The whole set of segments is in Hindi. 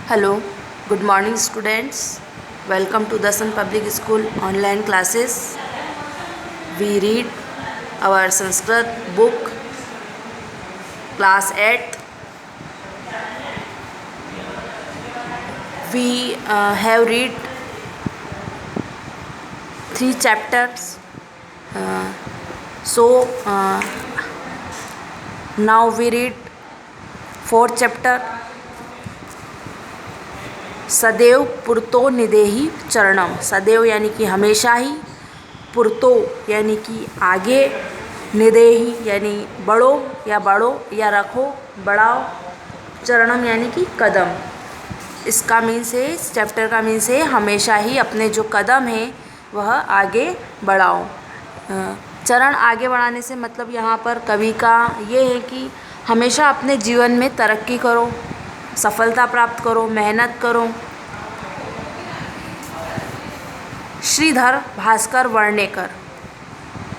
Hello, good morning students. Welcome to Dasan Public School online classes. We read our Sanskrit book class 8. We have read 3 chapters. So now we read 4th chapter. सदैव पुरतो निदेहि चरणम। सदैव यानी कि हमेशा ही, पुरतो यानी कि आगे, निदेहि यानी बढ़ो या रखो, बढ़ाओ, चरणम यानी कि कदम। इसका मीन्स है, इस चैप्टर का मीन्स है हमेशा ही अपने जो कदम है वह आगे बढ़ाओ। चरण आगे बढ़ाने से मतलब यहाँ पर कवि का ये है कि हमेशा अपने जीवन में तरक्की करो, सफलता प्राप्त करो, मेहनत करो। श्रीधर भास्कर वर्णेकर।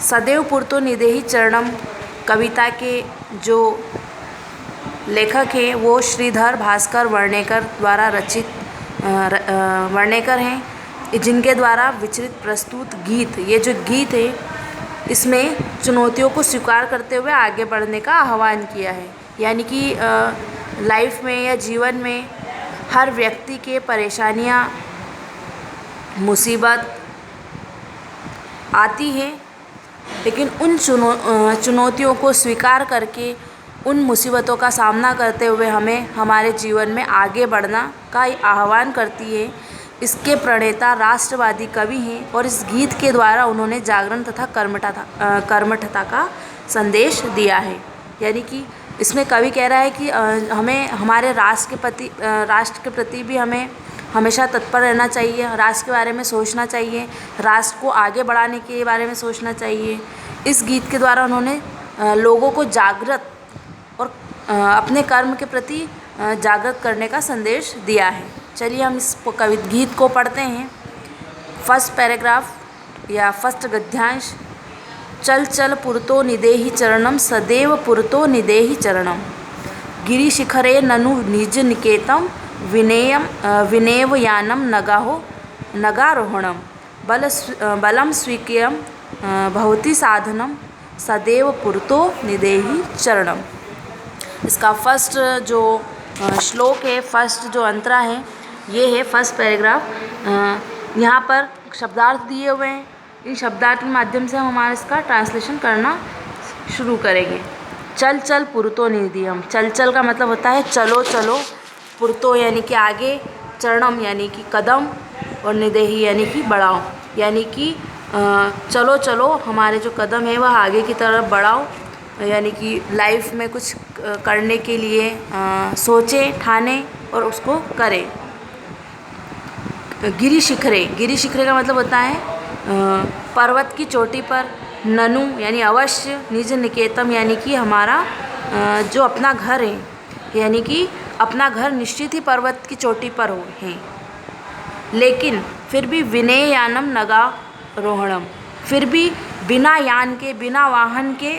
सदैव पुरतो निदेहि चरणम कविता के जो लेखक हैं वो श्रीधर भास्कर वर्णेकर द्वारा रचित वर्णेकर हैं, जिनके द्वारा विचरित प्रस्तुत गीत, ये जो गीत है इसमें चुनौतियों को स्वीकार करते हुए आगे बढ़ने का आह्वान किया है। यानी कि लाइफ में या जीवन में हर व्यक्ति के परेशानियां, मुसीबत आती है, लेकिन उन चुनौतियों को स्वीकार करके उन मुसीबतों का सामना करते हुए हमें हमारे जीवन में आगे बढ़ना का आह्वान करती है। इसके प्रणेता राष्ट्रवादी कवि हैं और इस गीत के द्वारा उन्होंने जागरण तथा कर्मठता का संदेश दिया है। यानी कि इसमें कवि कह रहा है कि हमें हमारे राष्ट्र के प्रति भी हमें हमेशा तत्पर रहना चाहिए, राष्ट्र के बारे में सोचना चाहिए, राष्ट्र को आगे बढ़ाने के बारे में सोचना चाहिए। इस गीत के द्वारा उन्होंने लोगों को जागृत और अपने कर्म के प्रति जागृत करने का संदेश दिया है। चलिए हम इस गीत को पढ़ते हैं। फर्स्ट पैराग्राफ या फर्स्ट गद्यांश। चल चल पुरतो निदेहि चरणम, सदैव पुरतो निदेहि चरणम। गिरिशिखरे ननु निज निकेतम, विनेव यानम नगारोहणम। बलम स्वीक्रियम भवति साधनम, सदैव पुरतो निदेहि चरणम। इसका फर्स्ट जो श्लोक है, फर्स्ट जो अंतरा है, ये है फर्स्ट पैराग्राफ। यहाँ पर शब्दार्थ दिए हुए हैं। इन शब्दार्थ के माध्यम से हम हमारा इसका ट्रांसलेशन करना शुरू करेंगे। चल चल पुरतो निदेहि। चल चल का मतलब होता है चलो चलो, पुरतो यानी कि आगे, चरणम यानी कि कदम, और निदेहि यानी कि बढ़ाओ। यानी कि चलो चलो, हमारे जो कदम है वह आगे की तरफ बढ़ाओ। यानी कि लाइफ में कुछ करने के लिए सोचें, ठाने और उसको करें। गिरिशिखरे का मतलब होता है पर्वत की चोटी पर, ननु यानी अवश्य, निज निकेतम यानी कि हमारा जो अपना घर है, यानी कि अपना घर निश्चित ही पर्वत की चोटी पर है, लेकिन फिर भी विनय यानम नगारोहणम, फिर भी बिना यान के, बिना वाहन के,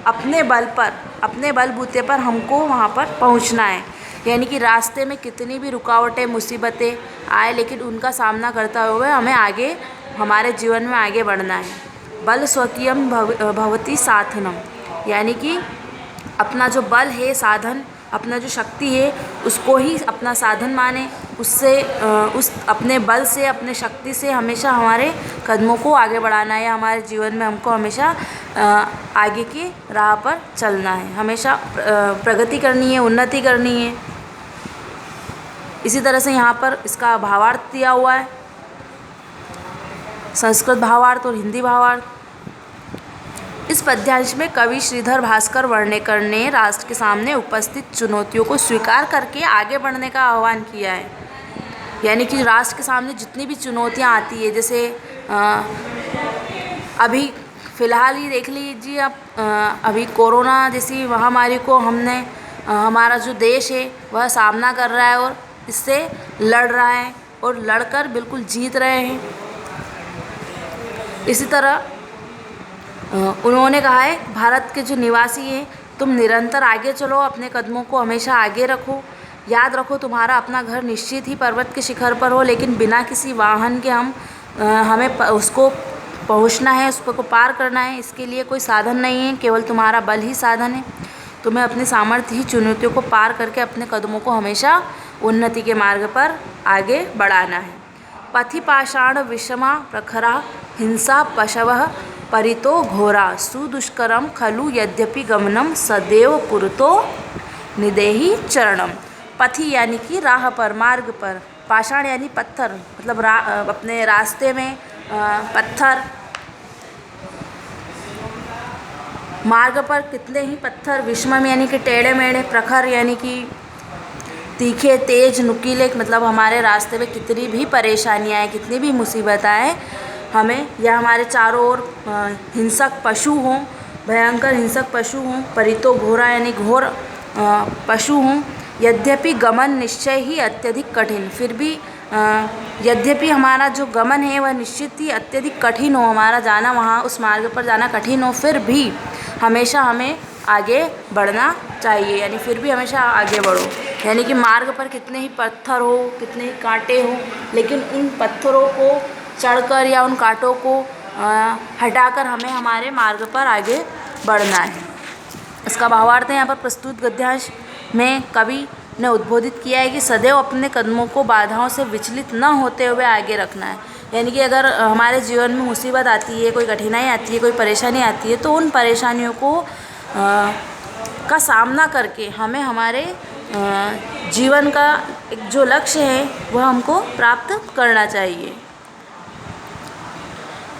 अपने बल पर, अपने बलबूते पर हमको वहाँ पर पहुँचना है। यानी कि रास्ते में कितनी भी रुकावटें, मुसीबतें आए, लेकिन उनका सामना करते हुए हमें आगे, हमारे जीवन में आगे बढ़ना है। बल स्वकीयम भवति साधनम, यानी कि अपना जो बल है, साधन, अपना जो शक्ति है, उसको ही अपना साधन माने। उससे उस अपने बल से, अपने शक्ति से हमेशा हमारे कदमों को आगे बढ़ाना है। हमारे जीवन में हमको हमेशा आगे की राह पर चलना है, हमेशा प्रगति करनी है, उन्नति करनी है। इसी तरह से यहाँ पर इसका भावार्थ दिया हुआ है, संस्कृत भावार्थ और हिंदी भावार्थ। इस पद्यांश में कवि श्रीधर भास्कर वर्णेकर ने राष्ट्र के सामने उपस्थित चुनौतियों को स्वीकार करके आगे बढ़ने का आह्वान किया है। यानी कि राष्ट्र के सामने जितनी भी चुनौतियां आती है, जैसे अभी फ़िलहाल ही देख लीजिए आप, अभी कोरोना जैसी महामारी को हमने हमारा जो देश है वह सामना कर रहा है और इससे लड़ रहा है और लड़कर बिल्कुल जीत रहे हैं। इसी तरह उन्होंने कहा है, भारत के जो निवासी हैं, तुम निरंतर आगे चलो, अपने कदमों को हमेशा आगे रखो, याद रखो, तुम्हारा अपना घर निश्चित ही पर्वत के शिखर पर हो, लेकिन बिना किसी वाहन के हमें उसको पहुंचना है, उसको पार करना है। इसके लिए कोई साधन नहीं है, केवल तुम्हारा बल ही साधन है। तुम्हें अपने सामर्थ्य ही चुनौतियों को पार करके अपने कदमों को हमेशा उन्नति के मार्ग पर आगे बढ़ाना है। पथि पाषाण विषमा प्रखरा हिंसा पशवः परितो घोरा सुदुष्करम खलु यद्यपि गमनम सदैव पुरतो निदेहि चरणम। पथि यानी कि राह पर, मार्ग पर, पाषाण यानी पत्थर, मतलब अपने रास्ते में पत्थर, मार्ग पर कितने ही पत्थर, विषमम यानी कि टेढ़े मेढ़े, प्रखर यानी कि तीखे, तेज, नुकीले, मतलब हमारे रास्ते में कितनी भी परेशानियाँ हैं, कितनी भी मुसीबत आए हमें, या हमारे चारों ओर हिंसक पशु हों, भयंकर हिंसक पशु हों, परितो घोरा यानी घोर पशु हों, यद्यपि गमन निश्चय ही अत्यधिक कठिन, फिर भी यद्यपि हमारा जो गमन है वह निश्चित ही अत्यधिक कठिन हो, हमारा जाना वहाँ उस मार्ग पर जाना कठिन हो, फिर भी हमेशा हमें आगे बढ़ना चाहिए, यानी फिर भी हमेशा आगे बढ़ो। यानी कि मार्ग पर कितने ही पत्थर हो, कितने ही कांटे हो, लेकिन उन पत्थरों को चढ़कर या उन कांटों को हटाकर हमें हमारे मार्ग पर आगे बढ़ना है। इसका भावार्थ है यहाँ पर प्रस्तुत गद्यांश में कवि ने उद्बोधित किया है कि सदैव अपने कदमों को बाधाओं से विचलित न होते हुए आगे रखना है। यानी कि अगर हमारे जीवन में मुसीबत आती है, कोई कठिनाई आती है, कोई परेशानी आती है, तो उन परेशानियों को का सामना करके हमें हमारे जीवन का एक जो लक्ष्य है वह हमको प्राप्त करना चाहिए।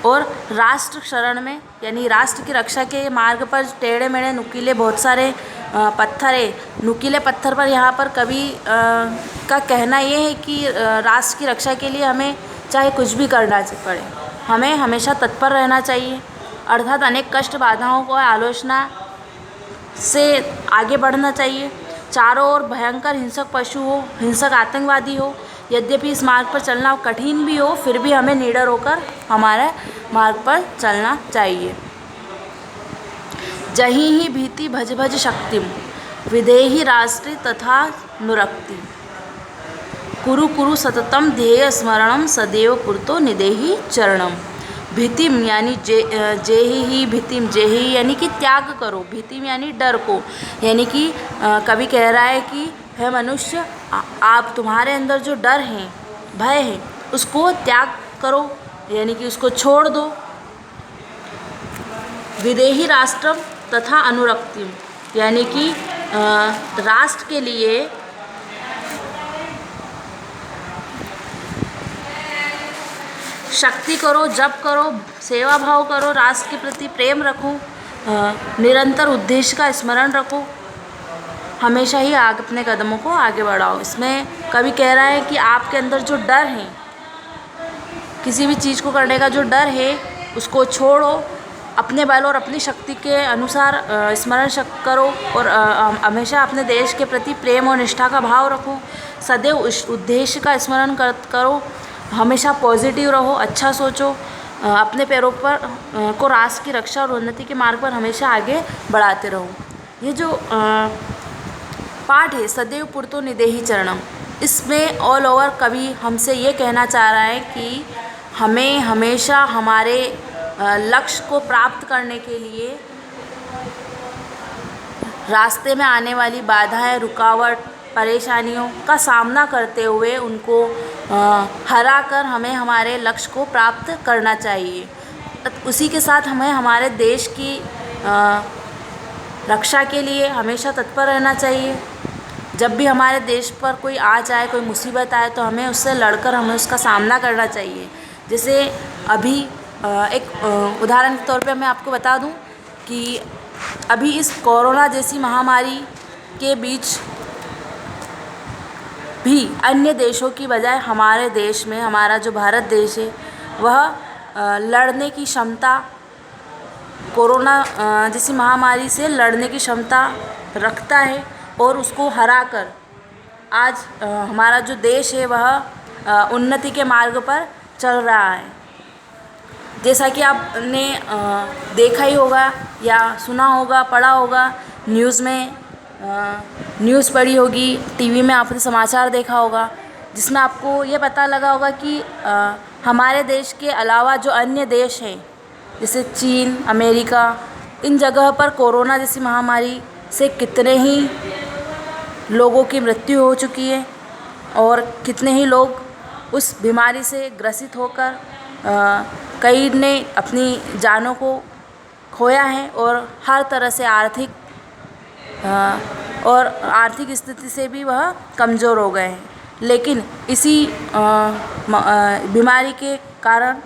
और राष्ट्र शरण में, यानी राष्ट्र की रक्षा के मार्ग पर टेढ़े मेढ़े नुकीले बहुत सारे पत्थर है। नुकीले पत्थर पर यहाँ पर कवि का कहना ये है कि राष्ट्र की रक्षा के लिए हमें चाहे कुछ भी करना पड़े, हमें हमेशा तत्पर रहना चाहिए, अर्थात अनेक कष्ट बाधाओं को आलोचना से आगे बढ़ना चाहिए। चारों ओर भयंकर हिंसक पशु हो, हिंसक आतंकवादी हो, यद्यपि इस मार्ग पर चलना कठिन भी हो, फिर भी हमें निडर होकर हमारे मार्ग पर चलना चाहिए। जहीं ही भीति भज भज शक्तिम विदेहि राष्ट्रे तथा नुरक्ति कुरु कुरु सततम ध्येय स्मरणम सदैव पुरतो निदेहि चरणम। भीतिम यानी जेहि ही भीतिम, जेहि यानी कि त्याग करो, भीतिम यानी डर को, यानी कि कवि कह रहा है कि हे मनुष्य, आप तुम्हारे अंदर जो डर है, भय है, उसको त्याग करो, यानी कि उसको छोड़ दो। विदेहि राष्ट्रम तथा अनुरक्तिम, यानी कि राष्ट्र के लिए शक्ति करो, जप करो, सेवा भाव करो, राष्ट्र के प्रति प्रेम रखो, निरंतर उद्देश्य का स्मरण रखो, हमेशा ही अपने कदमों को आगे बढ़ाओ। इसमें कवि कह रहा है कि आपके अंदर जो डर है, किसी भी चीज़ को करने का जो डर है, उसको छोड़ो, अपने बल और अपनी शक्ति के अनुसार स्मरण करो, और हमेशा अपने देश के प्रति प्रेम और निष्ठा का भाव रखो, सदैव उस उद्देश्य का स्मरण करो, हमेशा पॉजिटिव रहो, अच्छा सोचो, अपने पैरों पर को राष्ट्र की रक्षा और उन्नति के मार्ग पर हमेशा आगे बढ़ाते रहो। ये जो पाठ है सदैव पुरतो निदेहि चरणम, इसमें ऑल ओवर कवि हमसे ये कहना चाह रहा है कि हमें हमेशा हमारे लक्ष्य को प्राप्त करने के लिए रास्ते में आने वाली बाधाएं, रुकावट, परेशानियों का सामना करते हुए उनको हरा कर हमें हमारे लक्ष्य को प्राप्त करना चाहिए। उसी के साथ हमें हमारे देश की रक्षा के लिए हमेशा तत्पर रहना चाहिए। जब भी हमारे देश पर कोई आ जाए, कोई मुसीबत आए, तो हमें उससे लड़कर हमें उसका सामना करना चाहिए। जैसे अभी एक उदाहरण के तौर पे मैं आपको बता दूं कि अभी इस कोरोना जैसी महामारी के बीच भी अन्य देशों की बजाय हमारे देश में, हमारा जो भारत देश है, वह लड़ने की क्षमता, कोरोना जैसी महामारी से लड़ने की क्षमता रखता है, और उसको हराकर आज हमारा जो देश है वह उन्नति के मार्ग पर चल रहा है। जैसा कि आपने देखा ही होगा या सुना होगा, पढ़ा होगा न्यूज़ में न्यूज़ पढ़ी होगी, टीवी में आपने समाचार देखा होगा, जिसमें आपको ये पता लगा होगा कि हमारे देश के अलावा जो अन्य देश हैं जैसे चीन, अमेरिका, इन जगह पर कोरोना जैसी महामारी से कितने ही लोगों की मृत्यु हो चुकी है और कितने ही लोग उस बीमारी से ग्रसित होकर कई ने अपनी जानों को खोया है और हर तरह से आर्थिक स्थिति से भी वह कमज़ोर हो गए हैं। लेकिन इसी बीमारी के कारण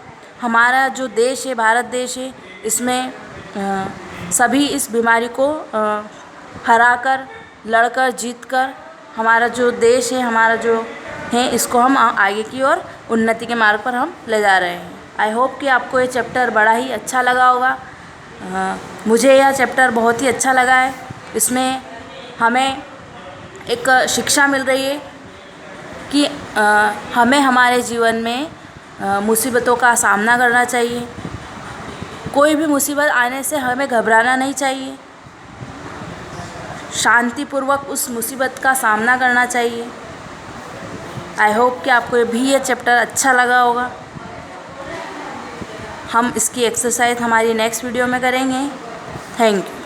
हमारा जो देश है, भारत देश है, इसमें सभी इस बीमारी को हराकर, लड़कर, जीतकर हमारा जो देश है, हमारा जो है, इसको हम आगे की ओर उन्नति के मार्ग पर हम ले जा रहे हैं। आई होप कि आपको ये चैप्टर बड़ा ही अच्छा लगा होगा। मुझे यह चैप्टर बहुत ही अच्छा लगा है। इसमें हमें एक शिक्षा मिल रही है कि हमें हमारे जीवन में मुसीबतों का सामना करना चाहिए। कोई भी मुसीबत आने से हमें घबराना नहीं चाहिए, शांतिपूर्वक उस मुसीबत का सामना करना चाहिए। आई होप कि आपको भी ये चैप्टर अच्छा लगा होगा। हम इसकी एक्सरसाइज हमारी नेक्स्ट वीडियो में करेंगे। Thank you.